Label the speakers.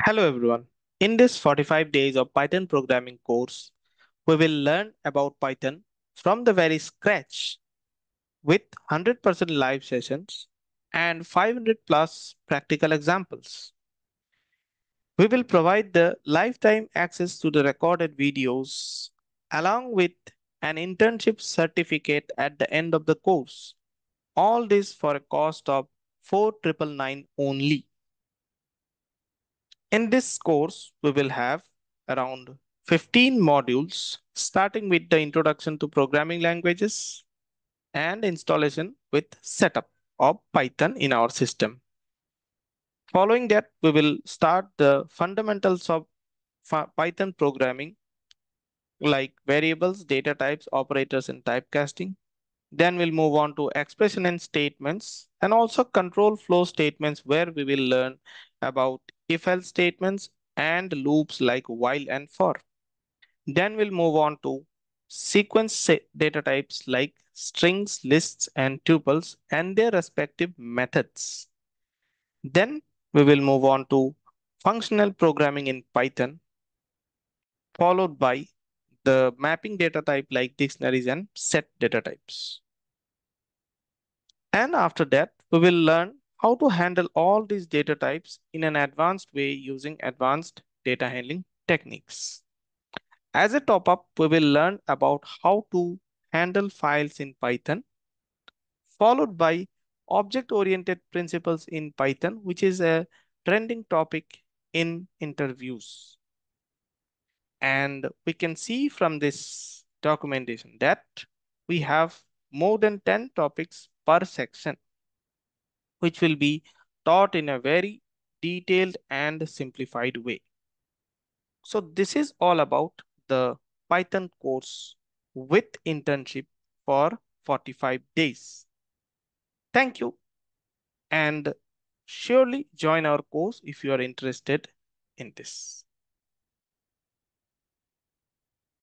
Speaker 1: Hello everyone. In this 45 days of Python programming course, we will learn about Python from the very scratch with 100% live sessions and 500 plus practical examples. We will provide the lifetime access to the recorded videos along with an internship certificate at the end of the course. All this for a cost of 4,999 only. In this course, we will have around 15 modules, starting with the introduction to programming languages and installation with setup of Python in our system. Following that, we will start the fundamentals of Python programming like variables, data types, operators, and typecasting. Then we'll move on to expression and statements and also control flow statements where we will learn about if-else statements and loops like while and for. Then we'll move on to data types like strings, lists, and tuples and their respective methods. Then we will move on to functional programming in Python, followed by the mapping data type like dictionaries and set data types. And after that, we will learn how to handle all these data types in an advanced way using advanced data handling techniques. As a top up, we will learn about how to handle files in Python, followed by object-oriented principles in Python, which is a trending topic in interviews. And we can see from this documentation that we have more than 10 topics per section, which will be taught in a very detailed and simplified way. So this is all about the Python course with internship for 45 days. Thank you and surely join our course if you are interested in this.